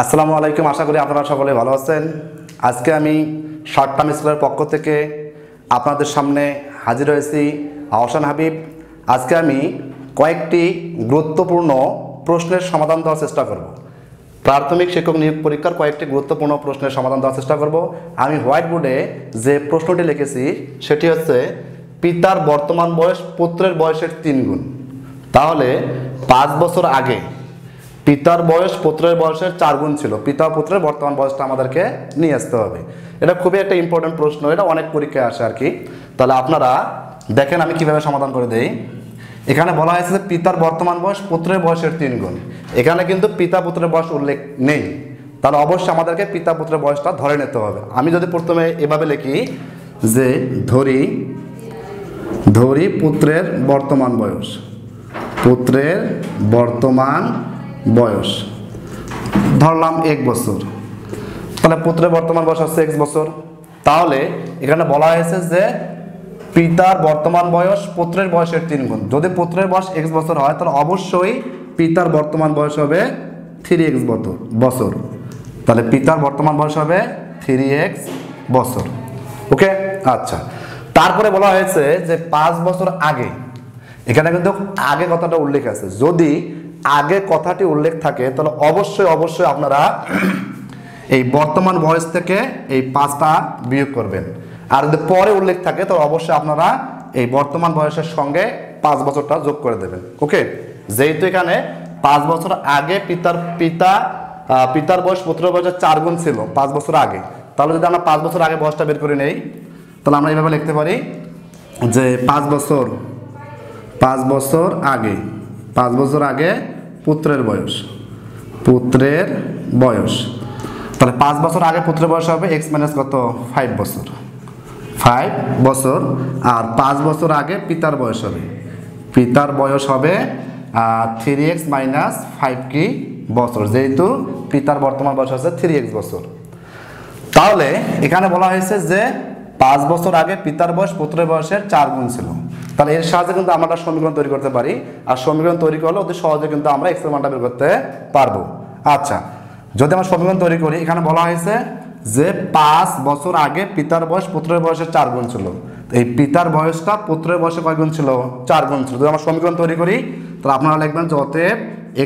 আসসালামু আলাইকুম, আশা করি আপনারা সকলে ভালো আছেন। আজকে আমি শর্ট টার্ম স্কুলের পক্ষ থেকে আপনাদের সামনে হাজির হয়েছি আহসান হাবিব। আজকে আমি কয়েকটি গুরুত্বপূর্ণ প্রশ্নের সমাধান দেওয়ার চেষ্টা করব। প্রাথমিক শিক্ষক নিয়োগ পরীক্ষার কয়েকটি গুরুত্বপূর্ণ প্রশ্নের সমাধান দেওয়ার চেষ্টা করব। আমি হোয়াইট বোর্ডে যে প্রশ্নটি লিখেছি সেটি হচ্ছে পিতার বর্তমান বয়স পুত্রের বয়সের 3 গুণ। তাহলে 5 বছর আগে পিতার বয়স পুত্রের বয়সের 4 গুণ ছিল। পিতা পুত্রের বর্তমান বয়সটা আমাদেরকে নিয়ে আসতে হবে। এটা খুবই একটা ইম্পর্টেন্ট প্রশ্ন, এটা অনেক পরীক্ষায় আসে আর কি। তাহলে আপনারা দেখেন আমি কিভাবে সমাধান করে দেই। এখানে বলা হয়েছে যে পিতার বর্তমান বয়স পুত্রের বয়সের 3 গুণ। এখানে কিন্তু পিতা পুত্রের বয়স উল্লেখ নেই, তাহলে অবশ্যই আমাদেরকে পিতা পুত্রের বয়সটা ধরে নিতে হবে। আমি যদি প্রথমে এভাবে লিখি যে ধরি পুত্রের বর্তমান বয়স, পুত্রের বর্তমান বয়স ধরলাম 1 বছর, তাহলে পুত্রের বর্তমান বয়স হচ্ছে 1 বছর। তাহলে এখানে বলা হয়েছে যে পিতার বর্তমান বয়স পুত্রের বয়সের 3 গুণ। যদি পুত্রের বয়স x বছর হয় তাহলে অবশ্যই পিতার বর্তমান বয়স হবে 3x বছর। তাহলে পিতার বর্তমান বয়স হবে 3x বছর। ওকে, আচ্ছা। তারপরে বলা হয়েছে যে 5 বছর আগে, এখানে কিন্তু আগে কথাটা উল্লেখ আছে। যদি আগে কথাটি উল্লেখ থাকে তাহলে অবশ্যই আপনারা এই বর্তমান বয়স থেকে এই 5টা বিয়োগ করবেন। আর যদি পরে উল্লেখ থাকে তাহলে অবশ্যই আপনারা এই বর্তমান বয়সের সঙ্গে 5 বছরটা যোগ করে দেবেন। ওকে, যেহেতু এখানে 5 বছর আগে পিতার বয়স পুত্রের বয়সের 4 গুণ ছিল 5 বছর আগে, তাহলে যদি আমরা 5 বছর আগে বয়সটা বের করে নেই তাহলে আমরা এইভাবে লিখতে পারি যে 5 বছর আগে পুত্রের বয়স, তাহলে 5 বছর আগে পুত্রের বয়স হবে x মাইনাস কত 5 বছর। আর 5 বছর আগে পিতার বয়স হবে 3x মাইনাস 5 কি বছর, যেহেতু পিতার বর্তমান বয়স হচ্ছে 3x বছর। তাহলে এখানে বলা হয়েছে যে 5 বছর আগে পিতার বয়স পুত্রের বয়সের 4 গুণ ছিল। তাহলে এর সাহায্যে কিন্তু আমরা সমীকরণ তৈরি করতে পারি, আর সমীকরণ তৈরি করলে অতি সহজে কিন্তু আমরা x এর মানটা বের করতে পারবো। আচ্ছা, যদি আমরা সমীকরণ তৈরি করি, এখানে বলা হয়েছে যে 5 বছর আগে পিতার বয়স পুত্রের বয়সের 4 গুণ ছিল। এই পিতার বয়সটা পুত্রের বয়সে কয় গুণ ছিল? 4 গুণ ছিল। যদি আমরা সমীকরণ তৈরি করি তাহলে আপনারা লিখবেন যে অতএব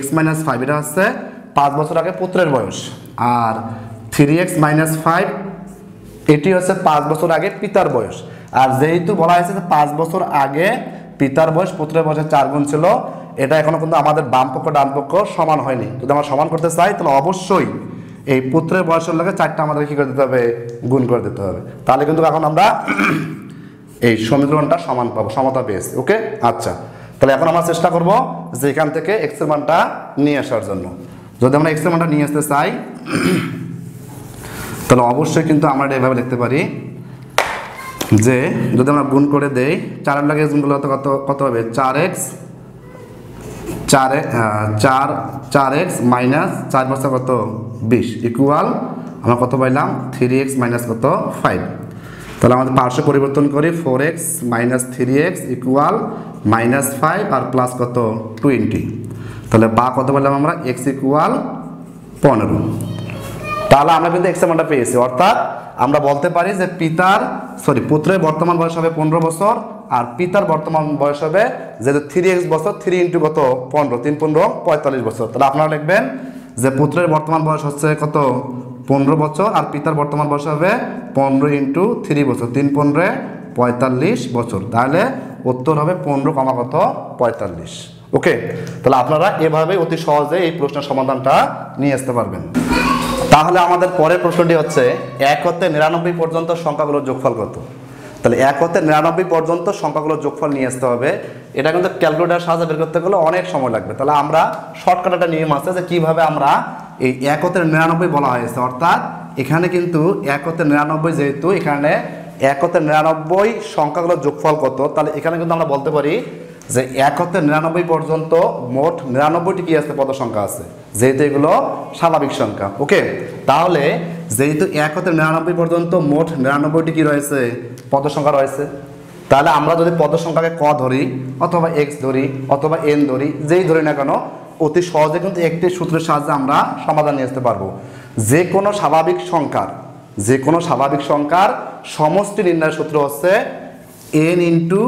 x মাইনাস 5, এটা হচ্ছে 5 বছর আগে পুত্রের বয়স, আর 3x মাইনাস 5 এটি হচ্ছে 5 বছর আগে পিতার বয়স। আর যেহেতু বলা হয়েছে যে 5 বছর আগে পিতার বয়স পুত্রের বয়সের 4 গুণ ছিল, এটা এখনো কিন্তু আমাদের বাম পক্ষ ডান পক্ষ সমান হয়নি। যদি আমরা সমান করতে চাই তাহলে অবশ্যই এই পুত্রের বয়সের লগে 4টা আমাদের কি করে দিতে হবে? গুণ করে দিতে হবে। তাহলে কিন্তু এখন আমরা এই সমীকরণটা সমান পাবো, সমতা পেয়েছি। ওকে, আচ্ছা। তাহলে এখন আমরা চেষ্টা করব যে এখান থেকে x এর মানটা নিয়ে আসার জন্য। যদি আমরা x এর মানটা নিয়ে আসতে চাই তাহলে অবশ্যই কিন্তু আমরা এভাবে লিখতে পারি যে যদি আমরা গুণ করে দেই 4 এর লাগে গুণ করলে কত হবে? 4x মাইনাস 4 বছর কত 20 ইকুয়াল আমরা কত পাইলাম? 3x মাইনাস কত 5। তাহলে আমাদের পার্শ্ব পরিবর্তন করি, 4x minus 3x equal minus 5 আর প্লাস কত 20। তাহলে বা কত পাইলাম আমরা? x equal 15। তাহলে আমরা কিন্তু x এর মানটা পেয়েছি। অর্থাৎ আমরা বলতে পারি যে পুত্রের বর্তমান বয়স হবে 15 বছর, আর পিতার বর্তমান বয়স হবে যেহেতু 3x বছর, 3 ইন্টু কত 15, 3 15 45 বছর। তাহলে আপনারা লিখবেন যে পুত্রের বর্তমান বয়স হচ্ছে কত 15 বছর, আর পিতার বর্তমান বয়স হবে 15 ইন্টু 3 বছর, 3 15 45 বছর। তাহলে উত্তর হবে 15 কত 45। ওকে, তাহলে আপনারা এভাবে অতি সহজে এই প্রশ্নের সমাধানটা নিয়ে আসতে পারবেন। তাহলে আমাদের পরের প্রশ্নটি হচ্ছে 1 হতে 99 পর্যন্ত সংখ্যাগুলোর যোগফল কত? তাহলে 1 হতে 99 পর্যন্ত সংখ্যাগুলোর যোগফল নিয়ে আসতে হবে। এটা কিন্তু ক্যালকুলেটর সাহায্যে বের করতে গেলে অনেক সময় লাগবে। তাহলে আমরা শর্টকাট একটা নিয়ম আছে যে কিভাবে আমরা এই 1 হতে 99 বলা হয়েছে, অর্থাৎ এখানে কিন্তু 1 হতে 99, যেহেতু এখানে 1 হতে 99 সংখ্যাগুলোর যোগফল কত, তাহলে এখানে কিন্তু আমরা বলতে পারি যে 1 হতে 99 পর্যন্ত মোট 99টি কি আছে? পদ সংখ্যা আছে, যেহেতু এগুলো স্বাভাবিক সংখ্যা। ওকে, তাহলে যেহেতু 1 হতে 99 পর্যন্ত মোট 99টি কি রয়েছে? পদ সংখ্যা রয়েছে। তাহলে আমরা যদি পদ সংখ্যাকে ক ধরি অথবা x ধরি অথবা n ধরি, যেই ধরি না কেন, অতি সহজে কিন্তু একটি সূত্রের সাহায্যে আমরা সমাধান নিয়ে আসতে পারবো। যে কোনো স্বাভাবিক সংখ্যার সমষ্টি নির্ণয়ের সূত্র হচ্ছে n ইন্টু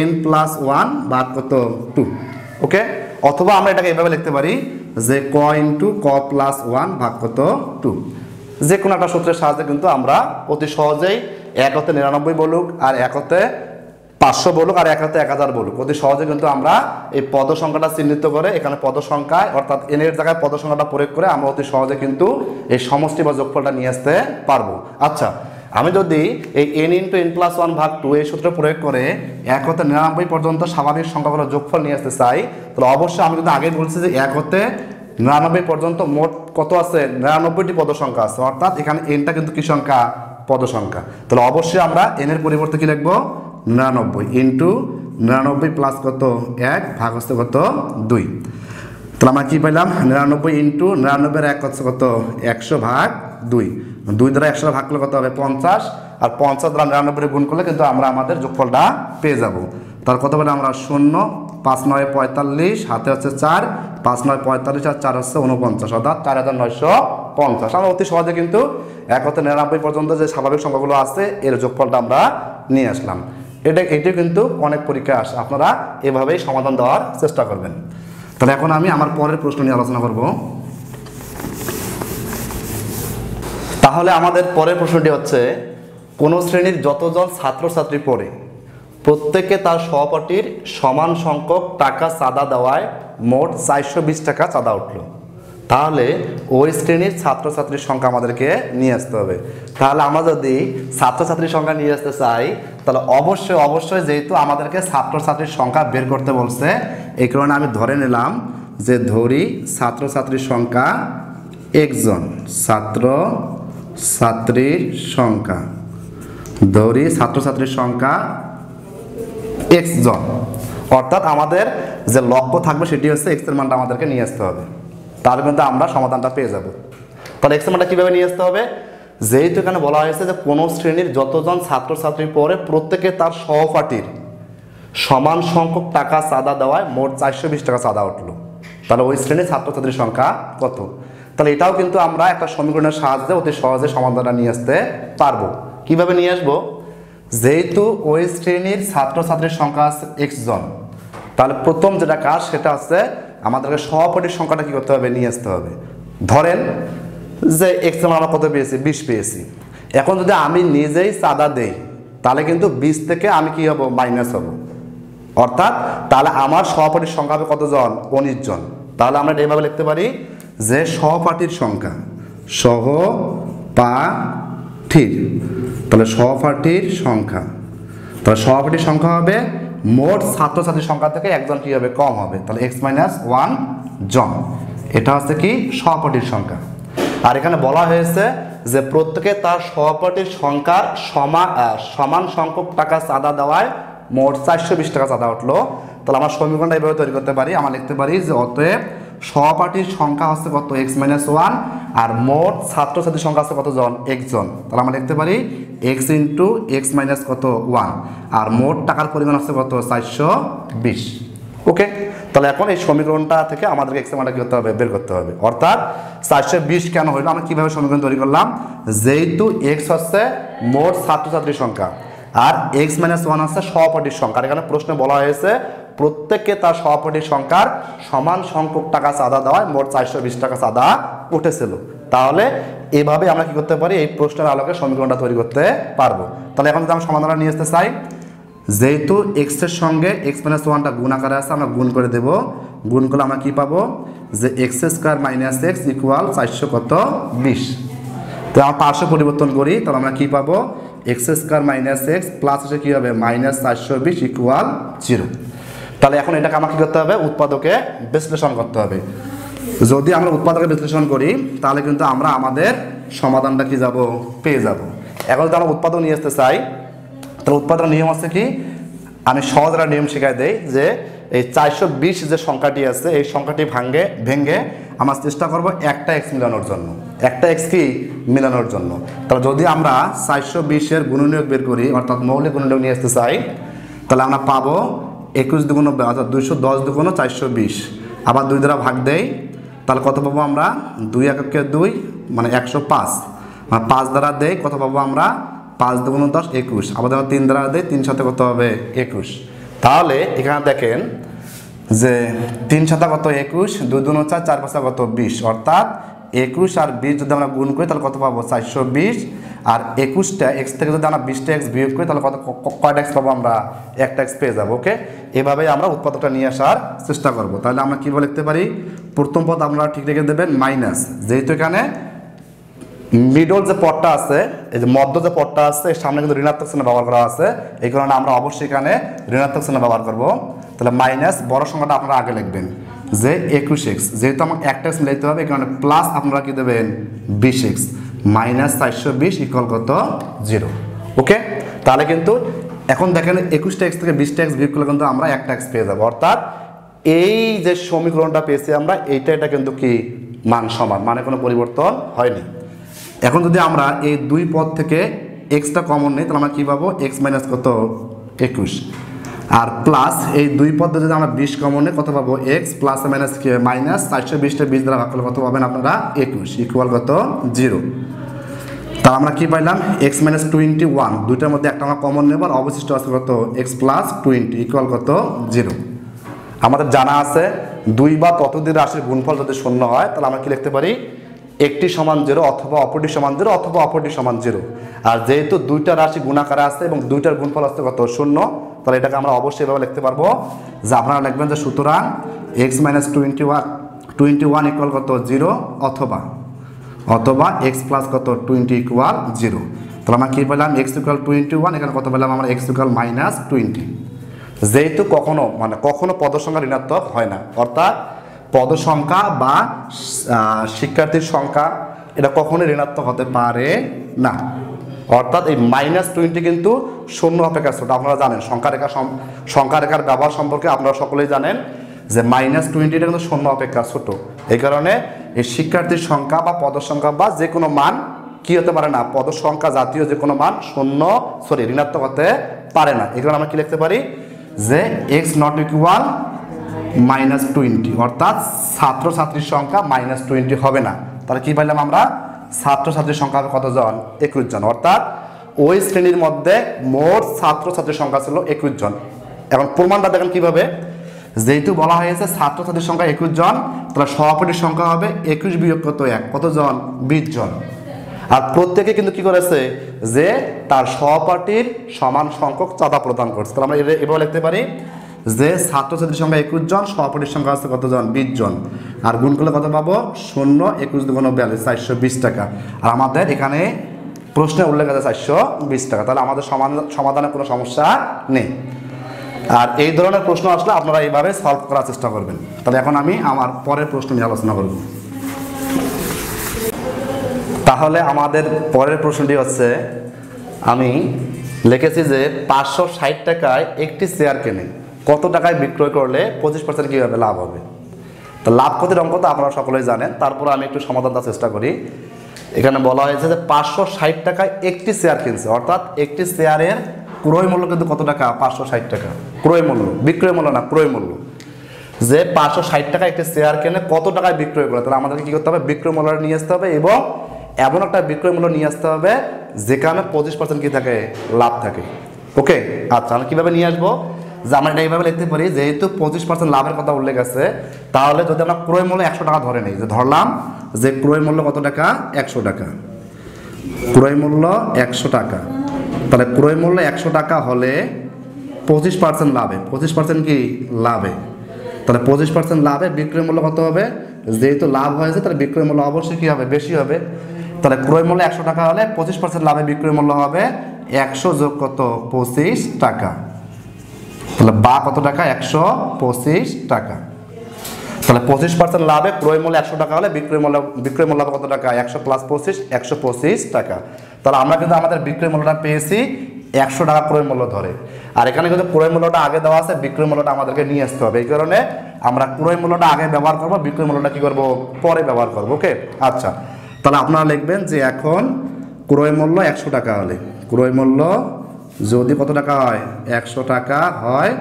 n প্লাস 1 ভাগ কত 2। ওকে, অথবা আমরা এটাকে এভাবে লিখতে পারি যে ক ইন্টু ক প্লাস 1 ভাগ কত 2। যে কোনো একটা সূত্রের সাহায্যে কিন্তু আমরা অতি সহজেই 1 হতে 99 বলুক আর 1 হতে 500 বলুক আর 1 হতে 1000 বলুক, অতি সহজে কিন্তু আমরা এই পদ সংখ্যাটা চিহ্নিত করে এখানে পদ সংখ্যায় অর্থাৎ n এর জায়গায় পদ সংখ্যাটা প্রয়োগ করে আমরা অতি সহজে কিন্তু এই সমষ্টি বা যোগফলটা নিয়ে আসতে পারবো। আচ্ছা, আমি যদি এই n ইন্টু n প্লাস 1 ভাগ 2 এই সূত্র প্রয়োগ করে 1 হতে 99 পর্যন্ত স্বাভাবিক সংখ্যাগুলোর যোগফল নিয়ে আসতে চাই, তাহলে অবশ্যই আমি কিন্তু আগেই বলছি যে 1 হতে 99 পর্যন্ত মোট কত আছে, 99টি পদ সংখ্যা আছে, অর্থাৎ এখানে nটা কিন্তু কি সংখ্যা, পদ সংখ্যা। তাহলে অবশ্যই আমরা n এর পরিবর্তে কি লিখবো, 99 ইন্টু 99 প্লাস কত 1 ভাগ হচ্ছে কত 2। তাহলে আমরা কি পাইলাম, 99 ইন্টু 99 এর 1 হচ্ছে কত 100 ভাগ 2, 2 দ্বারা 100 ভাগ করলে কত হবে 50, আর 50 দ্বারা 99 গুণ করলে কিন্তু আমরা আমাদের যোগফলটা পেয়ে যাব। তার কত বলে আমরা 0, 5 9 45, হাতে হচ্ছে 4, 5 9 45 আর 4 হচ্ছে 49, অর্থাৎ 4950। আমরা অতি সহজে কিন্তু 1 হতে 99 পর্যন্ত যে স্বাভাবিক সংখ্যাগুলো আছে এর যোগফলটা আমরা নিয়ে আসলাম। এটি কিন্তু অনেক পরীক্ষায় আসে, আপনারা এভাবেই সমাধান দেওয়ার চেষ্টা করবেন। তাহলে এখন আমি আমার পরের প্রশ্ন নিয়ে আলোচনা করব। তাহলে আমাদের পরের প্রশ্নটি হচ্ছে, কোন শ্রেণীর যতজন ছাত্রছাত্রী পড়ে প্রত্যেকে তার সহপাঠীর সমান সংখ্যক টাকা চাঁদা দেওয়ায় মোট 420 টাকা চাঁদা উঠল, তাহলে ওই শ্রেণীর ছাত্রছাত্রীর সংখ্যা আমাদেরকে নিয়ে আসতে হবে। তাহলে আমরা যদি ছাত্রছাত্রীর সংখ্যা নিয়ে আসতে চাই, তাহলে অবশ্যই যেহেতু আমাদেরকে ছাত্রছাত্রীর সংখ্যা বের করতে বলছে, এই কারণে আমি ধরে নিলাম যে ধরি ছাত্রছাত্রীর সংখ্যা একজন, ছাত্রছাত্রীর সংখ্যা ধরি ছাত্রছাত্রীর সংখ্যা x জন, অর্থাৎ আমাদের যে লক্ষ্য থাকবে সেটি হচ্ছে x এর মানটা আমাদেরকে নিয়ে আসতে হবে, তাহলে কিন্তু আমরা সমাধানটা পেয়ে যাব। তাহলে x এর মানটা কিভাবে নিয়ে আসতে হবে, যেহেতু এখানে বলা হয়েছে যে কোন শ্রেণীর যতজন ছাত্রছাত্রী পড়ে প্রত্যেকে তার সহপাঠীর সমান সংখ্যক টাকা চাঁদা দেওয়ায় মোট 420 টাকা চাঁদা উঠলো, তাহলে ওই শ্রেণীর ছাত্রছাত্রীর সংখ্যা কত। তাহলে এটাও কিন্তু আমরা একটা সমীকরণের সাহায্যে অতি সহজে সমাধানটা নিয়ে আসতে পারবো। কিভাবে নিয়ে আসবো, যেহেতু ওই শ্রেণীর ছাত্রছাত্রীর সংখ্যা আছে x জন, তাহলে প্রথম যেটা কাজ সেটা হচ্ছে আমাদেরকে সহপাঠীর সংখ্যাটা কি করতে হবে, নিয়ে আসতে হবে। ধরেন যে x এর মান আমরা কত পেয়েছি, 20 পেয়েছি। এখন যদি আমি নিজেই চাঁদা দেই তাহলে কিন্তু 20 থেকে আমি কি হব, মাইনাস হব, অর্থাৎ তাহলে আমার সহপাঠীর সংখ্যা হবে কতজন, 19 জন। তাহলে আমরা এইভাবে লিখতে পারি যে সহপাঠীর সংখ্যা, তাহলে সহপাঠীর সংখ্যা হবে মোট ছাত্রছাত্রীর সংখ্যা থেকে একজন কি হবে, কম হবে, তাহলে x - 1 জন। এটা হচ্ছে কি সহপাঠীর সংখ্যা। আর এখানে বলা হয়েছে যে প্রত্যেকে তার সহপাঠীর সংখ্যার সমান সংখ্যক টাকা চাঁদা দেওয়ায় মোট 420 টাকা চাঁদা উঠলো। তাহলে আমরা সমীকরণটা এইভাবে তৈরি করতে পারি, আমরা লিখতে পারি যে অতএব সহপাঠীর সংখ্যা হচ্ছে কত, x - 1, আর মোট ছাত্রছাত্রীর সংখ্যা আছে কতজন, একজন। তাহলে আমরা লিখতে পারি x ইন্টু x মাইনাস কত 1, আর মোট টাকার পরিমাণ হচ্ছে কত, 420। ওকে, তাহলে এখন এই সমীকরণটা থেকে আমাদেরকে x এর মানটা কি করতে হবে, বের করতে হবে। অর্থাৎ 420 কেন হইলো, আমরা কিভাবে সমীকরণ তৈরি করলাম, যেহেতু x হচ্ছে মোট ছাত্রছাত্রীর সংখ্যা আর x - 1 হচ্ছে সহপাঠীর সংখ্যা। এখানে প্রশ্নে বলা হয়েছে প্রত্যেককে তার সহপাঠীর সংখ্যার সমান সংখ্যক টাকা চাঁদা দেওয়ায় মোট 420 টাকা চাঁদা উঠেছিল। তাহলে এইভাবে আমরা কি করতে পারি, এই প্রশ্নের আলোকে সমীকরণটা তৈরি করতে পারবো। তাহলে এখন যদি আমরা সমাধানটা নিয়ে আসতে চাই, যেহেতু x এর সঙ্গে x - 1টা গুণ আকারে আছে, আমরা গুণ করে দেব। গুণ করলে আমরা কি পাবো, যে x² - x ইকুয়াল 420। তো আমরা পার্শ্ব পরিবর্তন করি, তাহলে আমরা কি পাবো, x² - x প্লাস হচ্ছে কি হবে, -420 ইকুয়াল 0। তাহলে এখন এটাকে আমাকে কি করতে হবে, উৎপাদকে বিশ্লেষণ করতে হবে। যদি আমরা উৎপাদকে বিশ্লেষণ করি তাহলে কিন্তু আমরা আমাদের সমাধানটা কি যাব, পেয়ে যাব। এখন যদি আমরা উৎপাদক নিয়ে আসতে চাই, তাহলে উৎপাদনের নিয়ম আছে কি, আমি সহজ একটা নিয়ম শেখাই দেই যে এই 420 যে সংখ্যাটি আছে এই সংখ্যাটি ভেঙে আমরা চেষ্টা করব একটা x মিলানোর জন্য, একটা x কি মিলানোর জন্য। তাহলে যদি আমরা 420 এর গুণনীয়ক বের করি, অর্থাৎ মৌলিক গুণনীয়ক নিয়ে আসতে চাই, তাহলে আমরা পাবো 21 × 2 = 90, অর্থাৎ 210 × 420, আবার 2 দ্বারা ভাগ দেই, তাহলে কত পাবো আমরা? 2 এককে 2 মানে 105, মানে 5 দ্বারা দেই কত পাবো আমরা? 5 2 × 10 21, আবার 3 দ্বারা দেই 3 সাথে কত হবে? 21। তাহলে এখানে দেখেন যে 3 সাথে কত? 21, 2 2 4, 4 5 কত? 20, অর্থাৎ 21 আর 20 যদি আমরা গুণ করি তাহলে কত পাবো? 420। আর 21টা x থেকে যদি আমরা 20টা x বিয়োগ করি তাহলে কয়টা x পাবো আমরা? একটা x পেয়ে যাবো। ওকে, এভাবে আমরা উৎপাদকটা নিয়ে আসার চেষ্টা করব। তাহলে আমরা কীভাবে লিখতে পারি? প্রথম পদ আমরা ঠিক রেখে দেবেন মাইনাস, যেহেতু এখানে মিডল যে পদটা আছে, এই যে মধ্য যে পদটা আছে এর সামনে কিন্তু ঋণাত্মক চিহ্ন ব্যবহার করা আছে, এই কারণে আমরা অবশ্যই এখানে ঋণাত্মক চিহ্ন ব্যবহার করব। তাহলে মাইনাস বড় সংখ্যাটা আপনারা আগে লিখবেন যে 21x, যেহেতু আমাকে একটা x লিখতে হবে এই কারণে প্লাস আপনারা কি দেবেন? 20x মাইনাস 420 ইকুয়াল কত? 0। ওকে, তাহলে কিন্তু এখন দেখেন 21টা x থেকে 20টা x বিয়োগ করলে কিন্তু আমরা একটা x পেয়ে যাবো, অর্থাৎ এই যে সমীকরণটা পেয়েছি আমরা এটা কিন্তু কি মান সমান, মানে কোনো পরিবর্তন হয়নি। এখন যদি আমরা এই দুই পদ থেকে এক্সটা কমন নেই তাহলে আমরা কী পাবো? এক্স মাইনাস কত? 21, আর প্লাস এই দুই পদ যদি আমরা 20 কমন নেই কত পাবো? এক্স প্লাস মাইনাস কি মাইনাস 420টা 20 দ্বারা ভাগ করলে কত পাবেন আপনারা? 21 ইকুয়াল কত? 0। তা আমরা কি পাইলাম? এক্স মাইনাস 21, দুইটার মধ্যে একটা আমরা কমন নেব আর অবশিষ্ট আছে কত? এক্স প্লাস 20 ইকুয়াল কত? 0। আমাদের জানা আছে 2 বা ততোধিক রাশির গুণফল যদি শূন্য হয় তাহলে আমরা কি লিখতে পারি? একটি সমান 0 অথবা অপরটি সমান 0 অথবা অপরটি সমান 0। আর যেহেতু দুইটা রাশি গুণাকারে আছে এবং দুইটার গুণফল আসছে কত? 0, তাহলে এটাকে আমরা অবশ্যই এভাবে লিখতে পারবো যে আপনারা লিখবেন যে সুতরাং এক্স মাইনাস 21 ইকুয়াল কত? 0 অথবা এক্স প্লাস কত? 20 ইকুয়াল 0। তাহলে আমরা কী পেলাম? এক্স ইকুয়াল 21, এখানে কত পেলাম আমরা? X equal minus 20। যেহেতু কখনো পদ সংখ্যা ঋণাত্মক হয় না, অর্থাৎ পদ সংখ্যা বা শিক্ষার্থীর সংখ্যা এটা কখনোই ঋণাত্মক হতে পারে না, অর্থাৎ এই মাইনাস 20 কিন্তু শূন্য অপেক্ষা ছোট। আপনারা জানেন সংখ্যা রেখার ব্যবহার সম্পর্কে আপনারা সকলেই জানেন যে মাইনাস 20টা কিন্তু শূন্য অপেক্ষা ছোট। এই কারণে এই শিক্ষার্থীর সংখ্যা বা পদ সংখ্যা বা যে কোনো মান কি হতে পারে না? পদ সংখ্যা জাতীয় যে কোনো মান ঋণাত্মক হতে পারে না। এই কারণে আমরা কি লিখতে পারি? যে এক্স নট ইকুয়াল মাইনাস 20, অর্থাৎ ছাত্রছাত্রীর সংখ্যা মাইনাস 20 হবে না। তাহলে কি পাইলাম আমরা? ছাত্রছাত্রীর সংখ্যা কতজন? 21 জন, অর্থাৎ ওই শ্রেণীর মধ্যে মোট ছাত্রছাত্রীর সংখ্যা ছিল 21 জন। এখন প্রমাণটা দেখেন কিভাবে? যেহেতু বলা হয়েছে ছাত্রছাত্রীর সংখ্যা 21 জন, তাহলে সহপাঠীর সংখ্যা হবে 21 বিয়োগ কত? 1, কতজন? 20 জন। আর প্রত্যেকে কিন্তু কি করেছে? যে তার সহপাঠীর সমান সংখ্যক চাঁদা প্রদান করছে। তাহলে আমরা এভাবে লিখতে পারি যে ছাত্রছাত্রীর সংখ্যা 21 জন, সহপাঠীর সংখ্যা আছে কতজন? 20 জন। আর গুণ করলে কত পাবো? 0 21 2 42, 420 টাকা। আর আমাদের এখানে প্রশ্নে উল্লেখ আছে 420 টাকা। তাহলে আমাদের সমাধানে কোনো সমস্যা নেই। আর এই ধরনের প্রশ্ন আসলে আপনারা এইভাবে সলভ করার চেষ্টা করবেন। তাহলে এখন আমি আমার পরের প্রশ্ন নিয়ে আলোচনা করব। তাহলে আমাদের পরের প্রশ্নটি হচ্ছে, আমি লিখেছি যে 560 টাকায় একটি চেয়ার কেনে কত টাকায় বিক্রয় করলে 25% কীভাবে লাভ হবে? তো লাভ ক্ষতির অঙ্ক তো আপনারা সকলেই জানেন, তারপর আমি একটু সমাধান দেওয়ার চেষ্টা করি। এখানে বলা হয়েছে যে 560 টাকায় একটি চেয়ার কিনছে, অর্থাৎ একটি চেয়ারের ক্রয় মূল্য কিন্তু কত টাকা? 560 টাকা। ক্রয় মূল্য, বিক্রয় মূল্য না, ক্রয় মূল্য। যে 560 টাকা একটি চেয়ার কেনে কত টাকায় বিক্রয় করে, তাহলে আমাদেরকে কী করতে হবে? বিক্রয় মূল্যটা নিয়ে আসতে হবে এবং এমন একটা বিক্রয় মূল্য নিয়ে আসতে হবে যেখানে 25% কি থাকে? লাভ থাকে। ওকে, আচ্ছা আমরা কীভাবে নিয়ে আসবো? যে আমরা এটা এইভাবে লিখতে পারি, যেহেতু 25% লাভের কথা উল্লেখ আছে, তাহলে যদি আমরা ক্রয় মূল্য 100 টাকা ধরে নিই, যে ধরলাম যে ক্রয় মূল্য কত টাকা? 100 টাকা। ক্রয় মূল্য 100 টাকা, তাহলে ক্রয় মূল্য 100 টাকা হলে 25% লাভে, 25% কি লাভে, তাহলে 25% লাভে বিক্রয় মূল্য কত হবে? যেহেতু লাভ হয়েছে তাহলে বিক্রয় মূল্য অবশ্যই কী হবে? বেশি হবে। তাহলে ক্রয় মূল্য 100 টাকা হলে 25% লাভে বিক্রয় মূল্য হবে 100 যোগ কত? 25 টাকা। তাহলে বা কত টাকা? 125 টাকা। তাহলে 25% লাভে ক্রয় মূল্য 100 টাকা হলে বিক্রয় মূল্য কত টাকা? 100 প্লাস 25, 125 টাকা। তাহলে আমরা কিন্তু আমাদের বিক্রয় মূল্যটা পেয়েছি 100 টাকা ক্রয় মূল্য ধরে। আর এখানে কিন্তু ক্রয় মূল্যটা আগে দেওয়া আছে, বিক্রয় মূল্যটা আমাদেরকে নিয়ে আসতে হবে। এই কারণে আমরা ক্রয় মূল্যটা আগে ব্যবহার করবো, বিক্রয় মূল্যটা কি করব? পরে ব্যবহার করবো। ওকে, আচ্ছা তাহলে আপনারা লিখবেন যে এখন ক্রয় মূল্য 100 টাকা হলে, ক্রয় মূল্য যদি কত টাকা হয়? 100 টাকা হয়,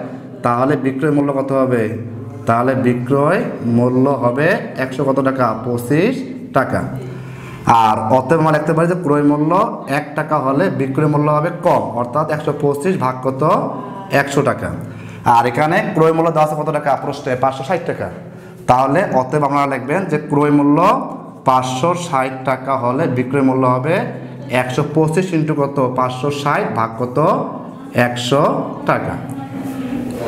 তাহলে বিক্রয় মূল্য কত হবে? তাহলে বিক্রয় মূল্য হবে 100 কত টাকা, 25 টাকা। আর অতএব আমরা লিখতে পারি যে ক্রয় মূল্য 1 টাকা হলে বিক্রয় মূল্য হবে কম, অর্থাৎ 125 ভাগ কত, 100 টাকা। আর এখানে ক্রয় মূল্য দেওয়া আছে কত টাকা, প্রশ্নে 560 টাকা। তাহলে অতএব আপনারা লিখবেন যে ক্রয় মূল্য 560 টাকা হলে বিক্রয় মূল্য হবে 125 ইন্টু কত, 560 ভাগ কত, 100 টাকা।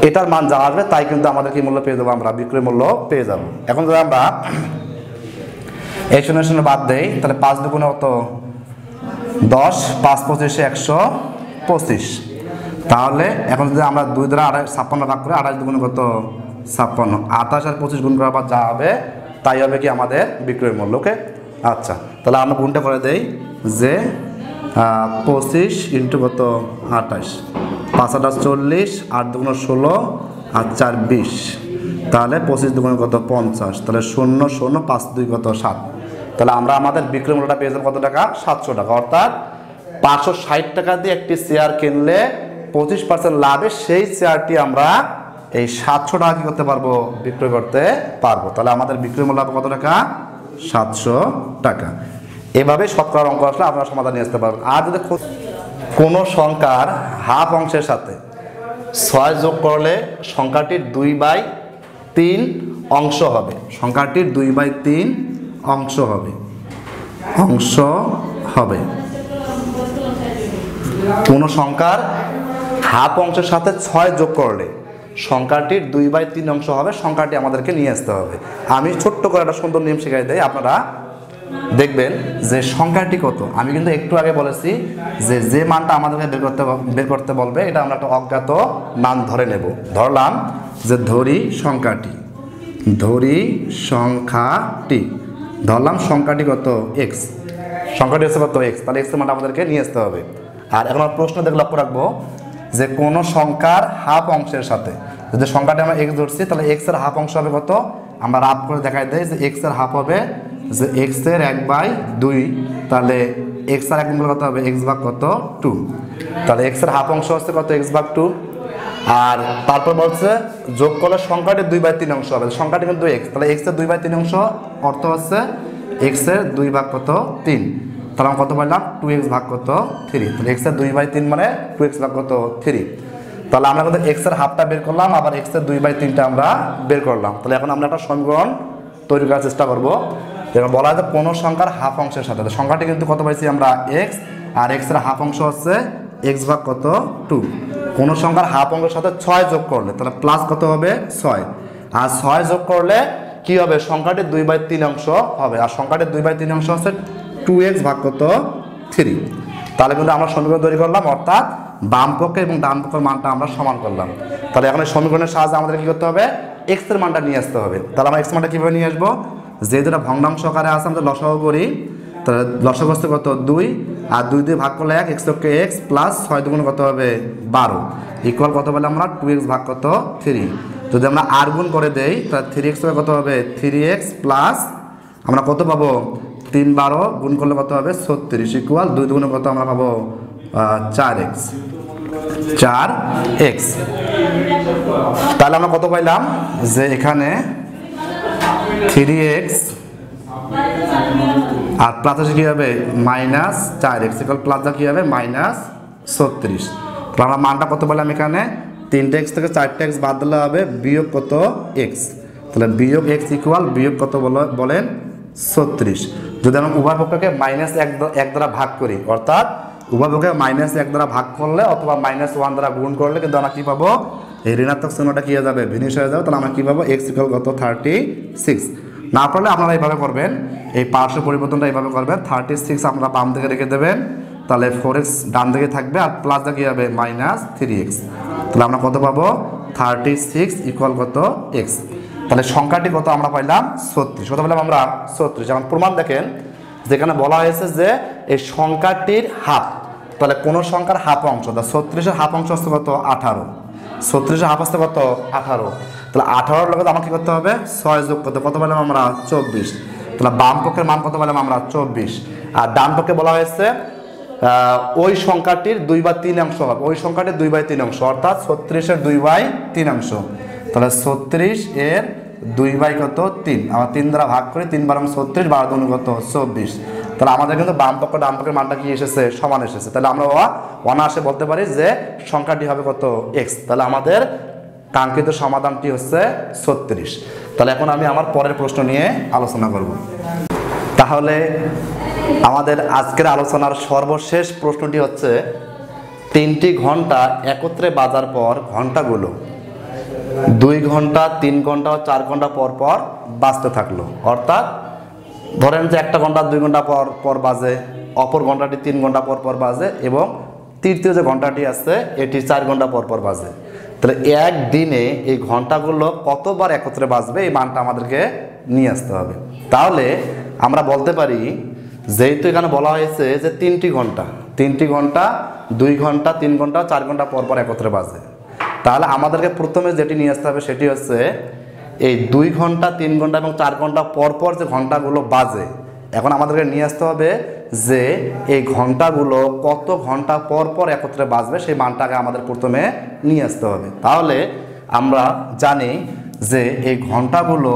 এটার মান যা আসবে তাই কিন্তু আমাদের কি মূল্য পেয়ে যাবো, আমরা বিক্রয় মূল্য পেয়ে যাব। এখন যদি আমরা এই শূন্য বাদ দেই তাহলে 5 দুগুণে কত, 10, 5 25 125। তাহলে এখন যদি আমরা 2 দ্বারা 56 ভাগ করে 28 দুগুণে কত, 56, 28 আর 25 গুণ করার পর যা হবে তাই হবে কি আমাদের বিক্রয় মূল্য। ওকে, আচ্ছা তাহলে আমরা গুণটা করে দেই যে 25 ইন্টু কত, 28, 5 8 40, 8 দুগুণ 16 আর 4 20। তাহলে 25 দুগুণে কত, 50। তাহলে 0 0 5 2 কত, 7। তাহলে আমরা আমাদের বিক্রয় মূল্যটা পেয়ে যাবো কত টাকা, 700 টাকা। অর্থাৎ 560 টাকা দিয়ে একটি শেয়ার কিনলে 25% লাভে সেই শেয়ারটি আমরা এই 700 টাকা কি করতে পারবো, বিক্রয় করতে পারবো। তাহলে আমাদের বিক্রয় মূল্য কত টাকা, 700 টাকা। এভাবে শতকরার অঙ্ক আসলে আপনারা সমাধান নিয়ে আসতে পারবেন। আর যদি কোনো সংখ্যার হাফ অংশের সাথে 6 যোগ করলে সংখ্যাটির 2/3 অংশ হবে, সংখ্যাটির 2/3 অংশ হবে, কোন সংখ্যার হাফ অংশের সাথে 6 যোগ করলে সংখ্যাটির 2/3 অংশ হবে, সংখ্যাটি আমাদেরকে নিয়ে আসতে হবে। আমি ছোট্ট করে একটা সুন্দর নিয়ম শিখাই দেই, আপনারা দেখবেন যে সংখ্যাটি কত। আমি কিন্তু একটু আগে বলেছি যে মানটা আমাদেরকে বের করতে বলবে এটা আমরা একটা অজ্ঞাত মান ধরে নেব। ধরলাম যে ধরি সংখ্যাটি, ধরলাম সংখ্যাটি কত, x, সংখ্যাটি হচ্ছে কত, x। তাহলে x এর মানটা আমাদেরকে নিয়ে আসতে হবে। আর এখন আমরা প্রশ্ন দেখে লক্ষ্য রাখবো যে কোন সংখ্যার হাফ অংশের সাথে, যদি সংখ্যাটি আমরা x ধরছি তাহলে x এর হাফ অংশ হবে কত, আমরা রাফ করে দেখাই দেই যে x এর হাফ হবে যে x এর 1/2। তাহলে x এর 1 গুণ কত হবে, x ভাগ কত, 2। তাহলে x এর হাফ অংশ হচ্ছে কত, x ভাগ 2। আর তারপর বলছে যোগ করলে সংখ্যাটি 2/3 অংশ হবে, সংখ্যাটি কিন্তু x। তাহলে x এর 2/3 অংশ অর্থ হচ্ছে x এর 2 ভাগ কত, 3। তাহলে আমরা কত পাইলাম, 2x ভাগ কত, 3। তাহলে x এর 2/3 মানে 2x ভাগ কত, 3। তাহলে আমরা কিন্তু x এর হাফটা বের করলাম, আবার x এর 2/3টা আমরা বের করলাম। তাহলে এখন আমরা একটা সমীকরণ তৈরি করার চেষ্টা করবো। যেমন বলা হয় কোনো সংখ্যার হাফ অংশের সাথে, সংখ্যাটি কিন্তু কত পাইছি আমরা, x, আর x এর হাফ অংশ হচ্ছে x ভাগ কত, 2। কোনো সংখ্যার হাফ অংশের সাথে 6 যোগ করলে তাহলে প্লাস কত হবে, 6। আর 6 যোগ করলে কি হবে, সংখ্যাটির 2/3 অংশ হবে। আর সংখ্যাটির 2/3 অংশ হচ্ছে 2x ভাগ কত, 3। তাহলে কিন্তু আমরা সমীকরণ তৈরি করলাম, অর্থাৎ বাম পক্ষে এবং ডান পক্ষের মানটা আমরা সমান করলাম। তাহলে এখন এই সমীকরণের সাহায্যে আমাদের কি করতে হবে, x এর মানটা নিয়ে আসতে হবে। তাহলে আমরা x মানটা কীভাবে নিয়ে আসবো, যে দুটা ভগ্নাংশ আকারে আছে আমরা লসাগু করি। তাহলে লসাগু হচ্ছে কত, 2, আর 2 দিয়ে ভাগ করলে 1, x লক্ষে x প্লাস 6 দুগুণ কত হবে, 12 ইকুয়াল কত বলে আমরা 2x ভাগ কত, 3। যদি আমরা আর গুণ করে দেই তাহলে 3x কত হবে, 3x প্লাস আমরা কত পাবো, 3 12 গুণ করলে কত হবে, 36 ইকুয়াল 2 দুগুণে কত আমরা পাবো, 4x। তাহলে আমরা কত পাইলাম, যে এখানে 3x আর প্লাস কি হবে, -4x ইকুয়াল প্লাস কি হবে, -36। তাহলে আমরা মানটা কত পেলাম, এখানে 3x থেকে 4x বাদ দিলে হবে বিয়োগ কত, x। তাহলে বিয়োগ x ইকুয়াল বিয়োগ কত বলেন, 36। যদি আমরা উভয় পক্ষকে -1 দ্বারা ভাগ করি, অর্থাৎ উভয় পক্ষকে -1 দ্বারা ভাগ করলে অথবা -1 দ্বারা গুণ করলে কিন্তু আমরা কি পাবো, এই ঋণাত্মক চিহ্নটা কি হয়ে যাবে, ভিনিশ হয়ে যাবে। তাহলে আমরা কি পাবো, x ইকুয়াল কত, 36। না পারলে আপনারা এইভাবে করবেন, এই পার্শ্ব পরিবর্তনটা এইভাবে করবেন, 36 আমরা বাম দিকে রেখে দেবেন, তাহলে 4x ডান দিকে থাকবে, আর প্লাসটা কি হবে, -3x। তাহলে আমরা কত পাবো, 36 ইকুয়াল কত, x। তাহলে সংখ্যাটি কত আমরা পাইলাম, 36। কত পেলাম আমরা, 36। যেমন প্রমাণ দেখেন, যেখানে বলা হয়েছে যে এই সংখ্যাটির হাফ, তাহলে কোন সংখ্যার হাফ অংশ, 36-এর হাফ অংশ হচ্ছে কত, 18। 36-এর হাফ হচ্ছে কত, 18। তাহলে 18-এর লগে আমার কি করতে হবে, 6 যোগ করতে, কত পেলাম আমরা, 24। তাহলে বাম পক্ষের মান কত পেলাম আমরা, 24। আর ডান পক্ষে বলা হয়েছে ওই সংখ্যাটির 2/3 অংশ হবে, ওই সংখ্যাটির 2/3 অংশ, অর্থাৎ 36-এর 2/3 অংশ। তাহলে 36 এর 2 / কত 3, আমরা 3 দ্বারা ভাগ করি, 3 বার 36, 12 দুগুণ কত 24। তাহলে আমাদের কিন্তু বাম পক্ষ ডান পক্ষের মানটা কি এসেছে, সমান এসেছে। তাহলে আমরা অনায়াসে বলতে পারি যে সংখ্যাটি হবে কত x। তাহলে আমাদের কাঙ্ক্ষিত সমাধানটি হচ্ছে 36। তাহলে এখন আমি আমার পরের প্রশ্ন নিয়ে আলোচনা করব। তাহলে আমাদের আজকের আলোচনার সর্বশেষ প্রশ্নটি হচ্ছে 3টি ঘন্টা একত্রে বাজার পর ঘন্টাগুলো 2 ঘন্টা, 3 ঘন্টা ও 4 ঘন্টা পর পর বাজতে থাকলো। অর্থাৎ ধরেন যে একটা ঘন্টা 2 ঘন্টা পর পর বাজে, অপর ঘন্টাটি 3 ঘন্টা পর পর বাজে এবং তৃতীয় যে ঘন্টাটি আছে এটি 4 ঘন্টা পর পর বাজে। তাহলে একদিনে এই ঘন্টাগুলো কতবার একত্রে বাজবে এই মানটা আমাদেরকে নিয়ে আসতে হবে। তাহলে আমরা বলতে পারি, যেহেতু এখানে বলা হয়েছে যে 3টি ঘন্টা 2 ঘন্টা, 3 ঘন্টা, 4 ঘন্টা পর পর একত্রে বাজে, তাহলে আমাদেরকে প্রথমে যেটি নিয়ে আসতে হবে সেটি হচ্ছে এই 2 ঘন্টা, 3 ঘন্টা এবং 4 ঘন্টা পর পর যে ঘন্টাগুলো বাজে, এখন আমাদেরকে নিয়ে আসতে হবে যে এই ঘন্টাগুলো কত ঘন্টা পর পর একত্রে বাজবে সেই মানটাকে আমাদের প্রথমে নিয়ে আসতে হবে। তাহলে আমরা জানি যে এই ঘন্টাগুলো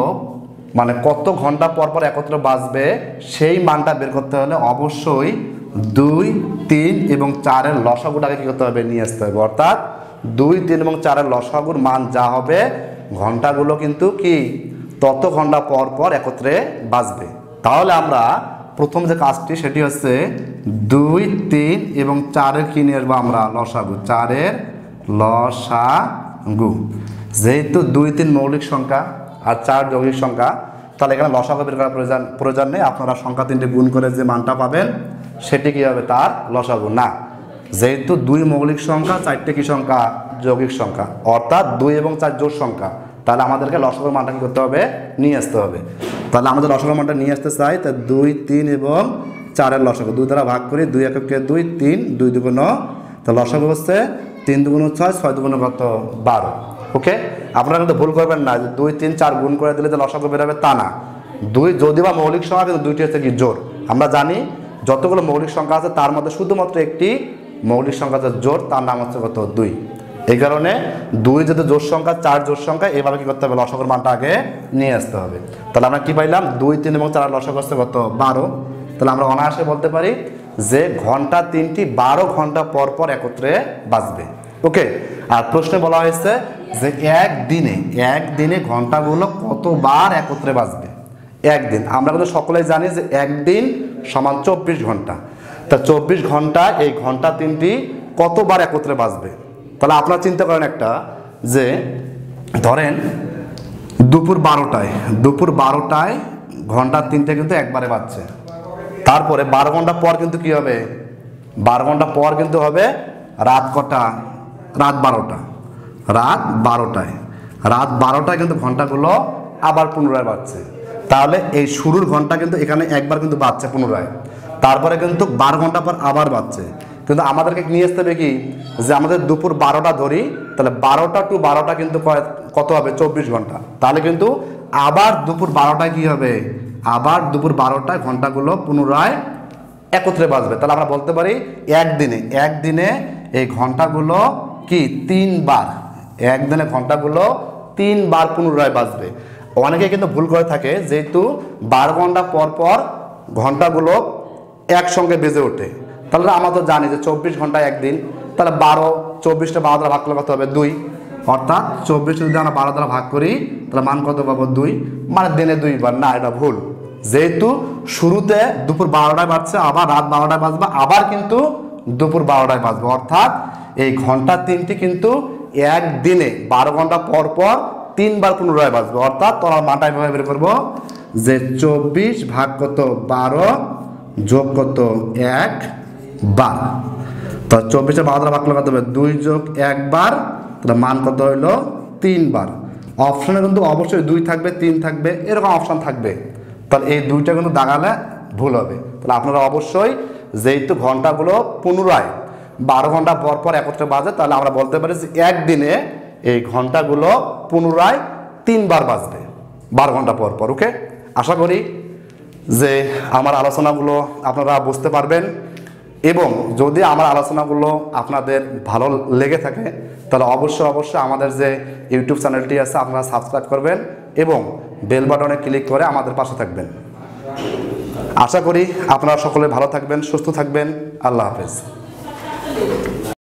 মানে কত ঘন্টা পর পর একত্রে বাজবে সেই মানটা বের করতে হলে অবশ্যই 2, 3 এবং 4-এর লসাগুটাকে কী করতে হবে, নিয়ে আসতে হবে। অর্থাৎ 2, 3 এবং 4-এর লসাগুর মান যা হবে ঘন্টাগুলো কিন্তু কি তত ঘন্টা পর পর একত্রে বাজবে। তাহলে আমরা প্রথম যে কাজটি সেটি হচ্ছে 2, 3 এবং 4-এর কি নিয়ে আসবো আমরা, লসাগু। 4-এর লসাগু, যেহেতু 2, 3 মৌলিক সংখ্যা আর 4 যৌগিক সংখ্যা, তাহলে এখানে লসাগু বের করার প্রয়োজন নেই। আপনারা সংখ্যা 3টে গুণ করে যে মানটা পাবেন সেটি কী হবে, তার লসাগু না। যেহেতু 2 মৌলিক সংখ্যা, 4টে কি সংখ্যা, যৌগিক সংখ্যা, অর্থাৎ 2 এবং 4 জোড় সংখ্যা, তাহলে আমাদেরকে লসাগুর মানটা কী করতে হবে, নিয়ে আসতে হবে। তাহলে আমাদের লসাগুর মানটা নিয়ে আসতে চাই, তা 2, 3 এবং 4-এর লসাগু 2 দ্বারা ভাগ করি, 2 এককে 2, 3, 2 দুগুণ, তো লসাগু হচ্ছে 3 দুগুণ 6, 6 দুগুণ কত 12। ওকে, আপনারা কিন্তু ভুল করবেন না যে 2, 3, 4 গুণ করে দিলে যে লসাগু বেরোবে তা না। 2 যদি বা মৌলিক সংখ্যা, কিন্তু 2টি হচ্ছে কি জোড়। আমরা জানি যতগুলো মৌলিক সংখ্যা আছে তার মধ্যে শুধুমাত্র একটি মৌলিক সংখ্যা যে জোড়, তার নাম হচ্ছে কত 2। এই কারণে 2 যদি জোড় সংখ্যা, 4 জোড় সংখ্যা, এইভাবে কি করতে হবে, লসাগুর মানটা আগে নিয়ে আসতে হবে। তাহলে আমরা কি পাইলাম, 2, 3 এবং 4 লসাগু হচ্ছে কত 12। তাহলে আমরা অনায়াসে বলতে পারি যে ঘন্টা 3টি 12 ঘন্টা পর পর একত্রে বাজবে। ওকে, আর প্রশ্নে বলা হয়েছে যে একদিনে ঘন্টাগুলো কতবার একত্রে বাজবে। একদিন আমরা কিন্তু সকলেই জানি যে একদিন সমান 24 ঘন্টা। তা 24 ঘন্টা এই ঘন্টা 3টি কতবার একত্রে বাজবে। তাহলে আপনারা চিন্তা করেন একটা, যে ধরেন দুপুর 12টায় ঘন্টা 3টে কিন্তু একবারে বাজছে। তারপরে 12 ঘন্টা পর কিন্তু কি হবে, 12 ঘন্টা পর কিন্তু হবে রাত কটা, রাত 12টায়। রাত 12টায় কিন্তু ঘন্টাগুলো আবার পুনরায় বাজছে। তাহলে এই শুরুর ঘন্টা কিন্তু এখানে একবার কিন্তু বাজছে পুনরায়, তারপরে কিন্তু 12 ঘন্টা পর আবার বাজছে। কিন্তু আমাদেরকে নিয়ে আসতে হবে কি, যে আমাদের দুপুর 12টা ধরি, তাহলে 12টা টু 12টা কিন্তু কত হবে, 24 ঘন্টা। তাহলে কিন্তু আবার দুপুর 12টায় কি হবে, আবার দুপুর 12টায় ঘন্টাগুলো পুনরায় একত্রে বাজবে। তাহলে আমরা বলতে পারি একদিনে এই ঘন্টাগুলো কি 3 বার, একদিনে ঘন্টাগুলো 3 বার পুনরায় বাজবে। অনেকে কিন্তু ভুল করে থাকে, যেহেতু 12 ঘন্টা পর পর ঘন্টাগুলো একসঙ্গে বেজে ওঠে। তাহলে আমরা তো জানি যে 24 ঘন্টায় একদিন, তাহলে 24টা 12 দ্বারা ভাগ করলে কত হবে 2। অর্থাৎ 24 যদি আমরা 12 দ্বারা ভাগ করি তাহলে মান কত পাবো 2, মানে দিনে 2 বার। না, এটা ভুল। যেহেতু শুরুতে দুপুর 12টায় বাজছে, আবার রাত 12টায় বাজবে, আবার কিন্তু দুপুর 12টায় বাজবে। অর্থাৎ এই ঘন্টা 3টি কিন্তু একদিনে 12 ঘন্টা পর পর 3 বার পুনরায় বাজবে। অর্থাৎ তোমরা মানটা এভাবে বের করবো যে 24 ভাগ কত 12 যোগ কত 1 বার। তো 24-এ 12 দ্বারা ভাগ করলে কত হবে 2 যোগ 1 বার, তাহলে মান কত হইলো 3 বার। অপশনে কিন্তু অবশ্যই 2 থাকবে, 3 থাকবে, এরকম অপশন থাকবে। তাহলে এই 2টা কিন্তু দাগালে ভুল হবে। তাহলে আপনারা অবশ্যই, যেহেতু ঘন্টাগুলো পুনরায় 12 ঘন্টা পর পর একত্রে বাজে, তাহলে আমরা বলতে পারি যে একদিনে এই ঘন্টাগুলো পুনরায় 3 বার বাজবে 12 ঘন্টা পর পর। ওকে, আশা করি যে আমার আলোচনাগুলো আপনারা বুঝতে পারবেন এবং যদি আমার আলোচনাগুলো আপনাদের ভালো লেগে থাকে তাহলে অবশ্যই আমাদের যে ইউটিউব চ্যানেলটি আছে আপনারা সাবস্ক্রাইব করবেন এবং বেল বাটনে ক্লিক করে আমাদের পাশে থাকবেন। আশা করি আপনারা সকলে ভালো থাকবেন, সুস্থ থাকবেন। আল্লাহ হাফেজ।